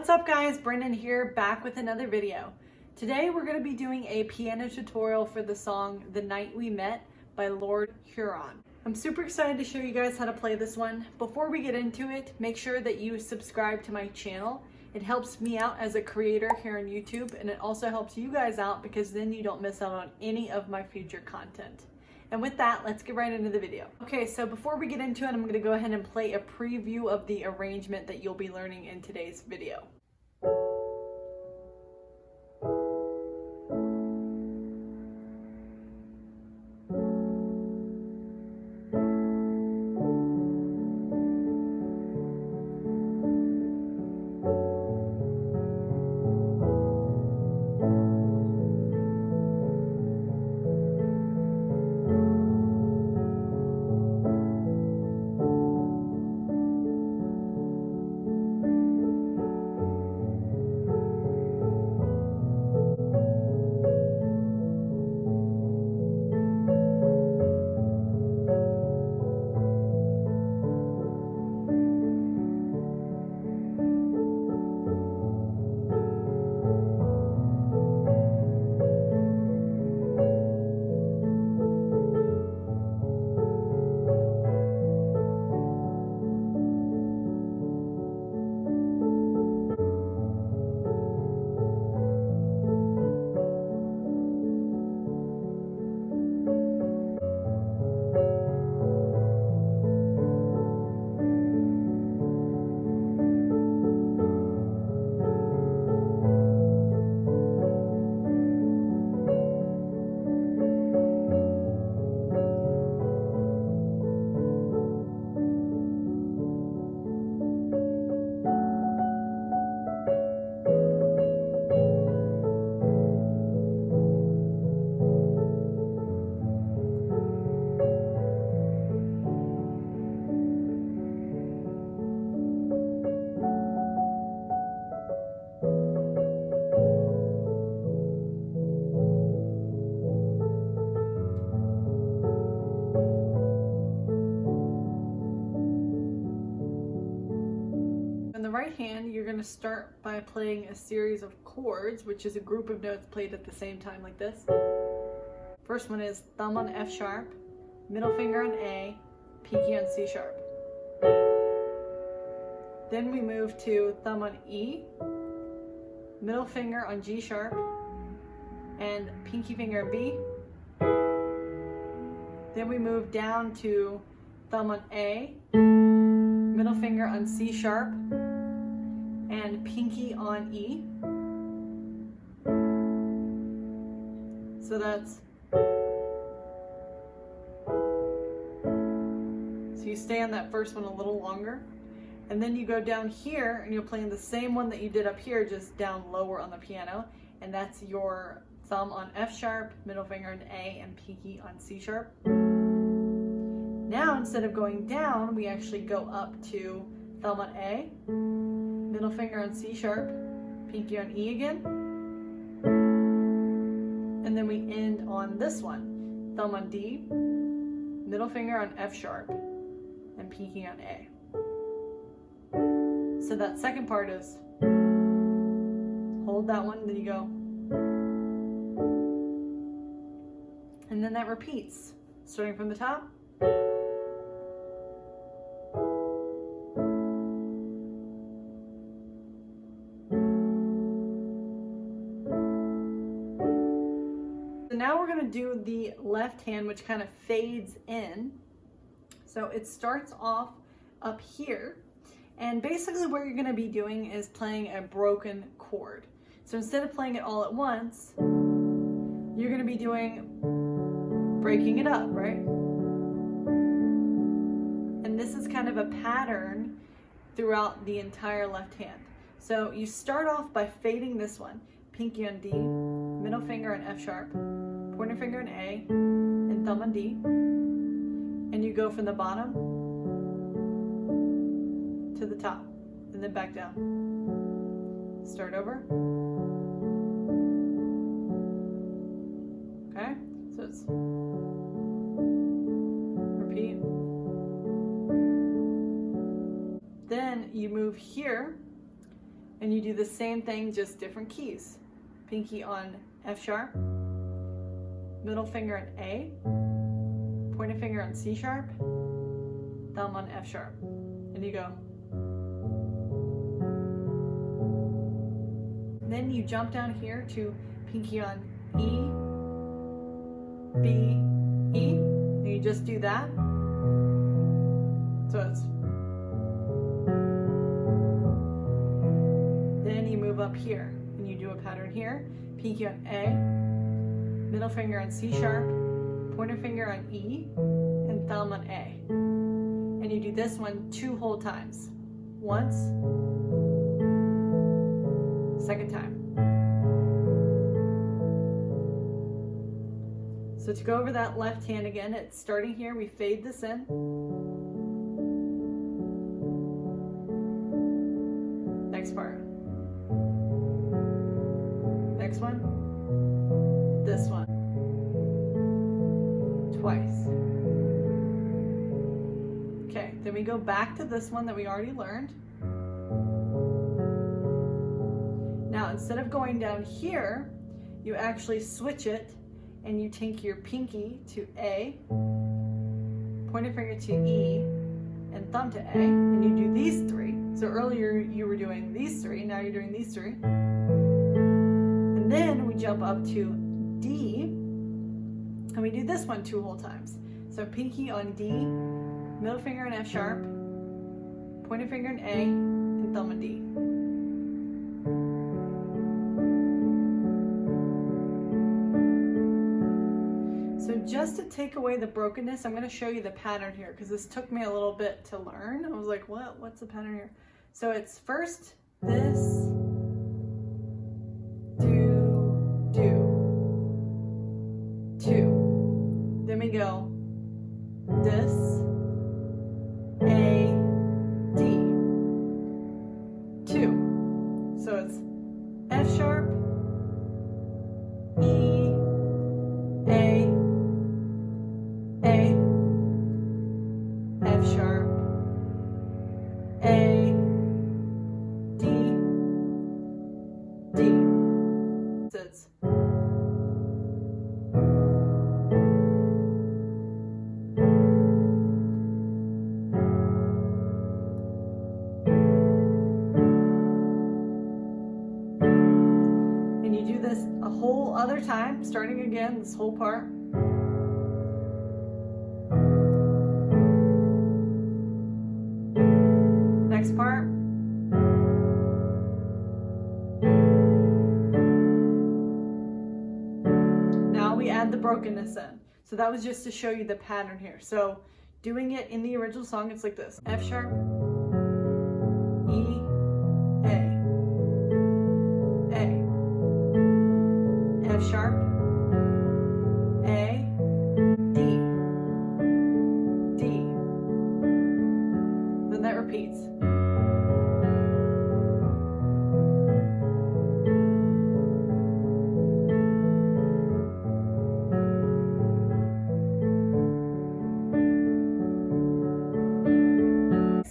What's up guys, Brendan here, back with another video. Today we're going to be doing a piano tutorial for the song The Night We Met by Lord Huron. I'm super excited to show you guys how to play this one. Before we get into it, make sure that you subscribe to my channel. It helps me out as a creator here on YouTube, and it also helps you guys out because then you don't miss out on any of my future content. And with that, let's get right into the video. Okay, so before we get into it, I'm going to go ahead and play a preview of the arrangement that you'll be learning in today's video. In the right hand, you're going to start by playing a series of chords, which is a group of notes played at the same time like this. First one is thumb on F sharp, middle finger on A, pinky on C sharp. Then we move to thumb on E, middle finger on G sharp, and pinky finger on B. Then we move down to thumb on A, middle finger on C sharp, and pinky on E. So you stay on that first one a little longer, and then you go down here and you're playing the same one that you did up here, just down lower on the piano, and that's your thumb on F sharp, middle finger on A, and pinky on C sharp. Now instead of going down, we actually go up to thumb on A, middle finger on C sharp, pinky on E again, and then we end on this one, thumb on D, middle finger on F sharp, and pinky on A. So that second part is hold that one, then you go, and then that repeats, starting from the top. Now we're going to do the left hand, which kind of fades in. So it starts off up here, and basically what you're going to be doing is playing a broken chord. So instead of playing it all at once, you're going to be breaking it up, right? And this is kind of a pattern throughout the entire left hand. So you start off by fading this one, pinky on D, middle finger on F sharp, pointer finger on A, and thumb on D, and you go from the bottom to the top, and then back down. Start over. Okay, so it's repeat. Then you move here, And you do the same thing, just different keys. Pinky on F sharp, middle finger on A, pointer finger on C sharp, thumb on F sharp. And you go. Then you jump down here to pinky on E, B, E, and you just do that. So it's. Then you move up here and you do a pattern here. Pinky on A, middle finger on C sharp, pointer finger on E, and thumb on A. And you do this one 2 whole times. Once, second time. So to go over that left hand again, it's starting here, we fade this in. Next part. Next one. This one. Twice. Okay, then we go back to this one that we already learned. Now, instead of going down here, you actually switch it and you take your pinky to A, pointer finger to E, and thumb to A, and you do these 3. So earlier you were doing these 3, now you're doing these 3. And then we jump up to D, and we do this one 2 whole times. So pinky on D, middle finger on F sharp, pointer finger on A, and thumb on D. So just to take away the brokenness, I'm going to show you the pattern here because this took me a little bit to learn. I was like, what's the pattern here? So it's first this, do, 2. Then we go this, A, D, 2. So it's F sharp, E, A, F sharp, A, D, D. So it's and you do this a whole other time, starting again, this whole part. Next part. Now we add the brokenness in. So that was just to show you the pattern here. So doing it in the original song, it's like this. F sharp, E, A, F sharp, A, D, D. Then that repeats.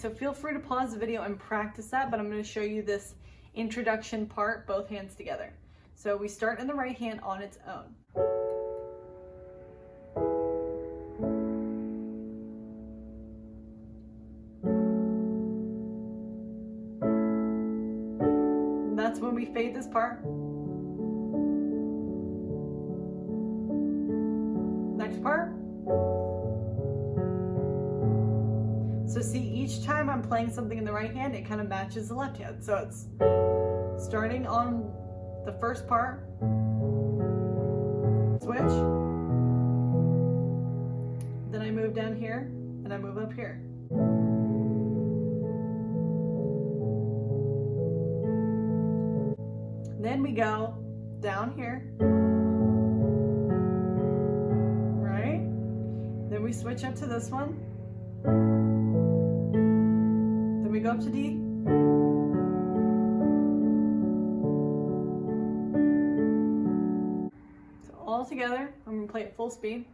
So feel free to pause the video and practice that, but I'm going to show you this introduction part, both hands together. So we start in the right hand on its own. And that's when we fade this part. Next part. So see, each time I'm playing something in the right hand, it kind of matches the left hand. So it's starting on the first part, switch, then I move down here, and I move up here. Then we go down here, right? Then we switch up to this one. Then we go up to D. So all together, I'm going to play at full speed.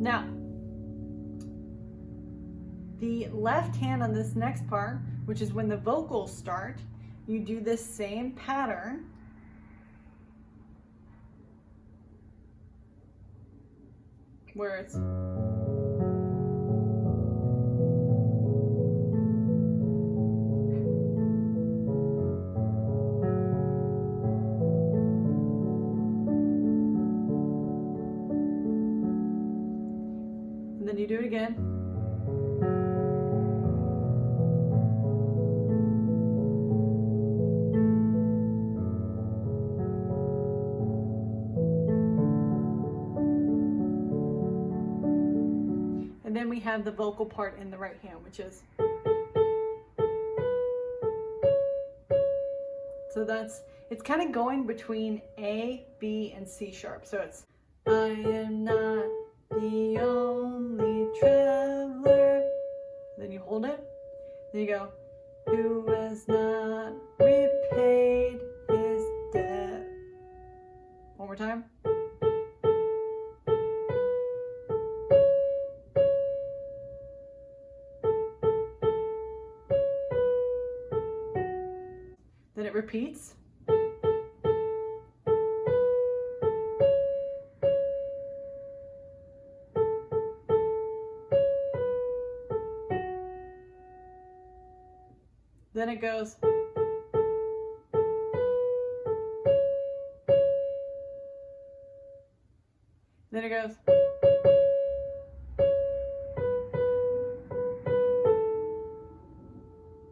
Now, the left hand on this next part, which is when the vocals start, you do this same pattern. Where it's and then you do it again. And then we have the vocal part in the right hand, which is, so it's kind of going between A, B, and C sharp. So it's, I am not the only traveler. Then you hold it. Then you go, who has not repaid his debt. One more time. Then it repeats. Then it goes. Then it goes.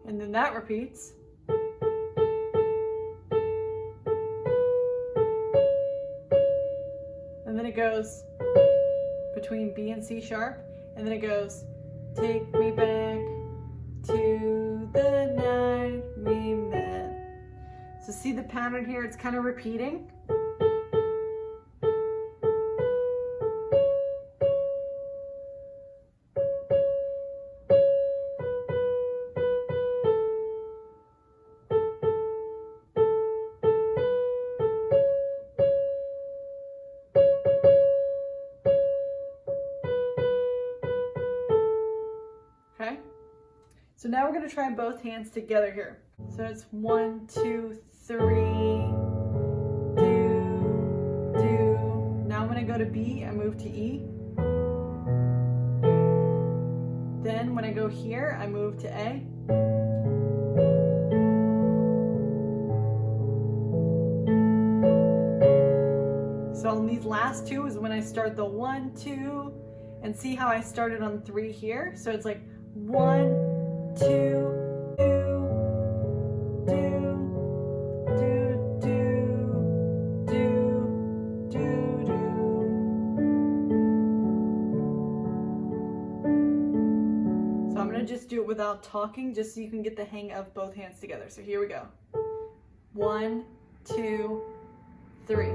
And then that repeats. And then it goes between B and C sharp. And then it goes, take me back to the night we met. So see the pattern here? It's kind of repeating. Okay? So now we're going to try both hands together here. So it's 1, 2, 3, do, do. Now I'm going to go to B, I move to E. Then when I go here, I move to A. So on these last two is when I start the 1, 2, and see how I started on 3 here? So it's like 1, 2, do, do, do, do, do, do, do. So I'm gonna just do it without talking, just so you can get the hang of both hands together. So here we go. 1, 2, 3.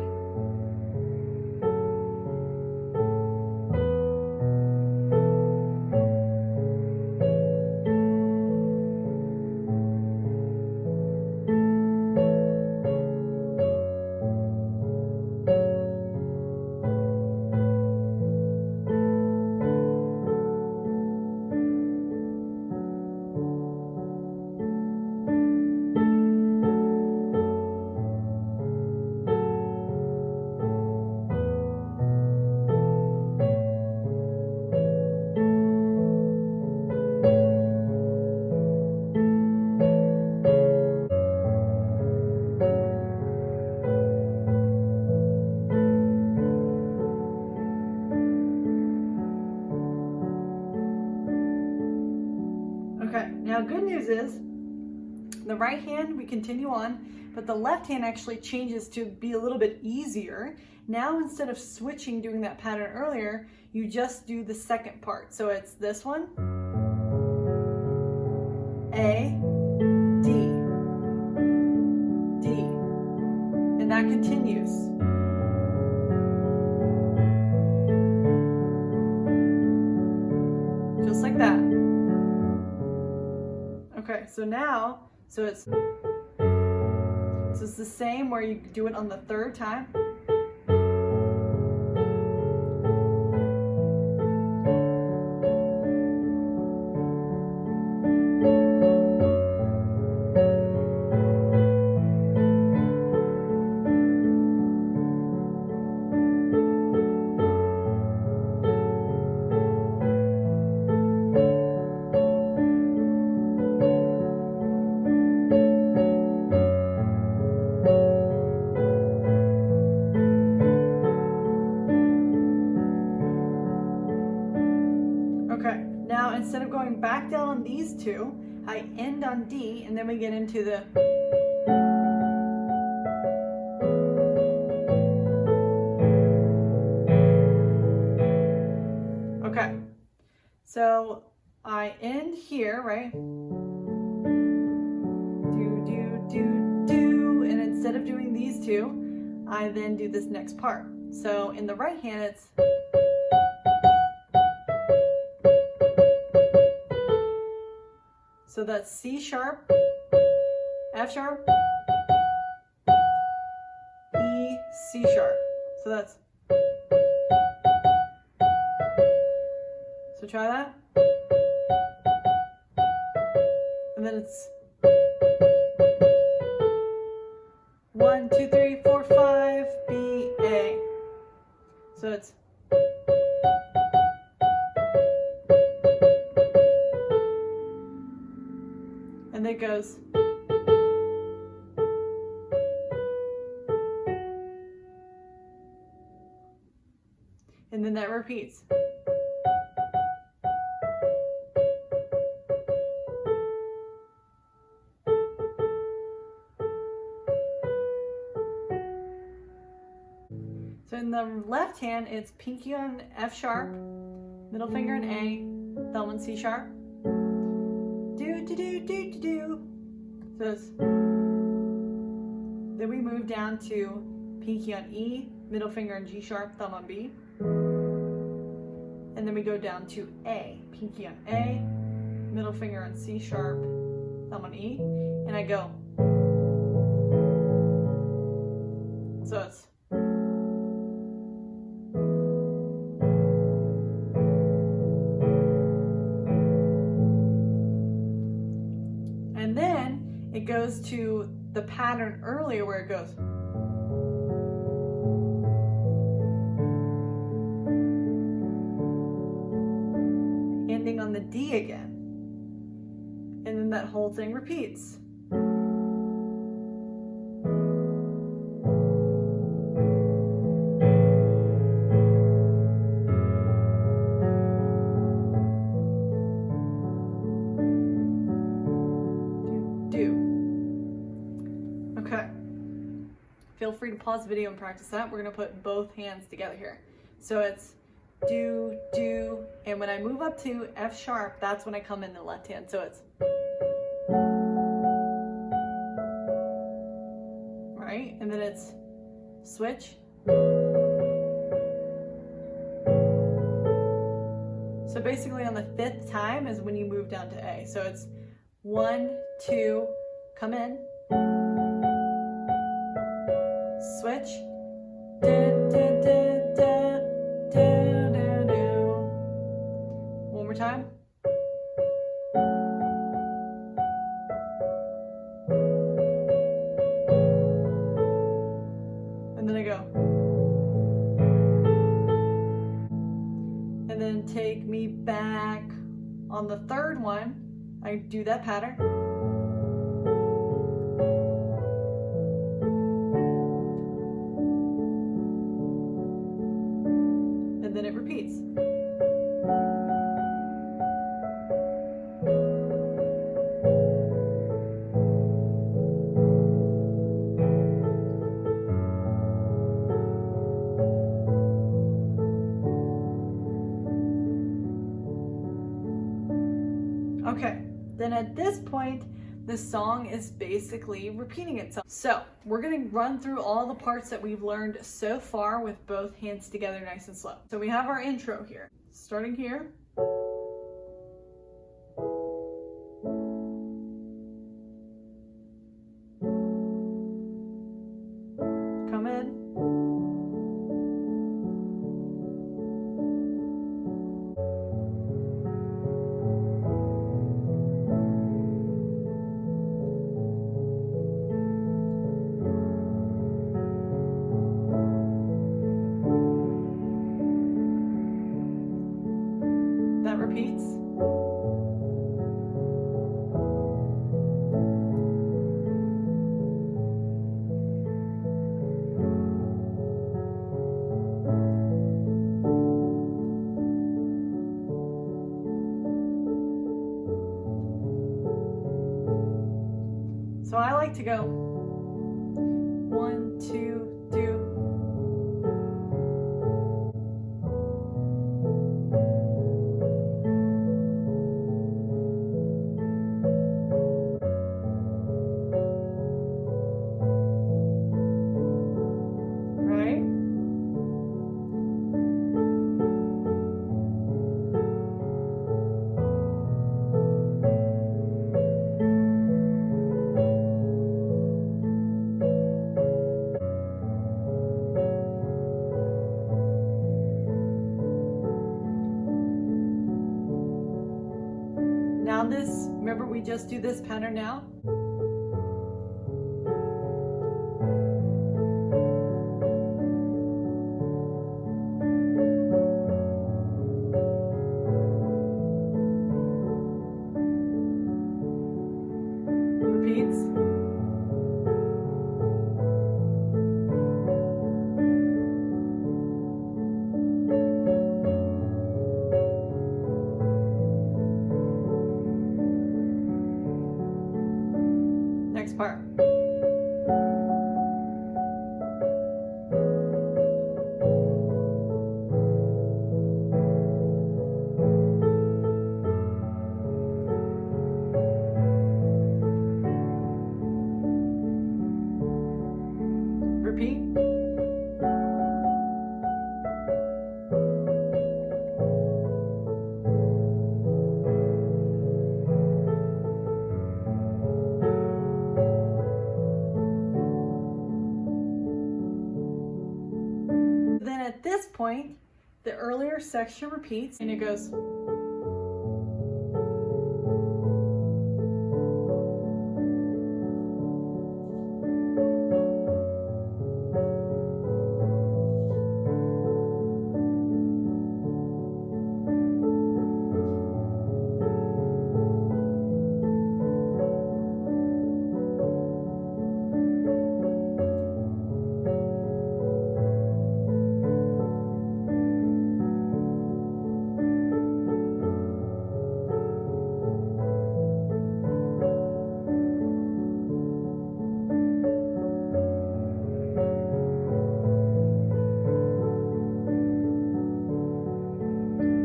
Okay, now good news is the right hand we continue on, but the left hand actually changes to be a little bit easier. Now instead of switching doing that pattern earlier, you just do the second part. So it's this one, A, D, D, and that continues. Just like that. Okay, so now, so it's the same where you do it on the third time. 2. I end on D, and then we get into the okay. So I end here, right? Do, do, do, do. And instead of doing these two, I then do this next part. So in the right hand, it's so that's C sharp, F sharp, E, C sharp. So that's, so try that. And then it's 1, 2, 3, 4, 5, B, A. So it's and then it goes and then that repeats. So in the left hand, it's pinky on F sharp, middle finger on A, thumb on C sharp. Do, do, do, do, do, do. So it's, then we move down to pinky on E, middle finger on G sharp, thumb on B. And then we go down to A, pinky on A, middle finger on C sharp, thumb on E, and I go. So it's and then it goes to the pattern earlier where it goes. Ending on the D again. And then that whole thing repeats. Okay, feel free to pause the video and practice that. We're going to put both hands together here. So it's do, do, and when I move up to F sharp, that's when I come in the left hand. So it's right, and then it's switch. So basically on the 5th time is when you move down to A. So it's 1, 2, come in. Switch. Da, da, da, da, da, da, da. One more time. And then I go. And then take me back on the 3rd one. I do that pattern. And then it repeats. Okay, then at this point, the song is basically repeating itself. So we're gonna run through all the parts that we've learned so far with both hands together nice and slow. So we have our intro here. Starting here. Come in. Repeat. to go 1, 2, do. Right? Now this, remember we just do this pattern now? Repeats. Next part. Repeat. Then at this point, the earlier section repeats and it goes.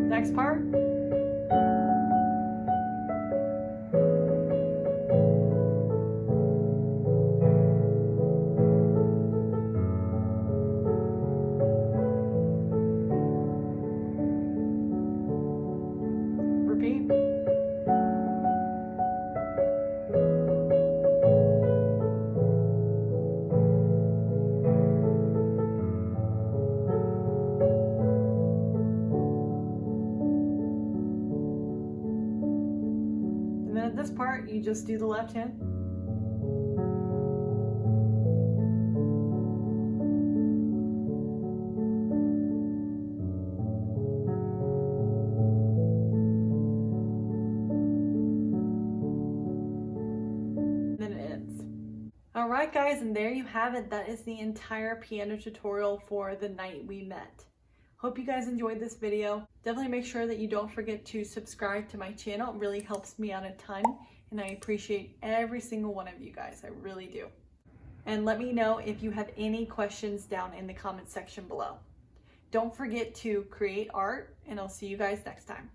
Next part. Repeat. And then at this part, you just do the left hand. Then it ends. All right, guys, and there you have it. That is the entire piano tutorial for The Night We Met. Hope you guys enjoyed this video. Definitely make sure that you don't forget to subscribe to my channel. It really helps me out a ton, and I appreciate every single one of you guys. I really do. And let me know if you have any questions down in the comment section below. Don't forget to create art, and I'll see you guys next time.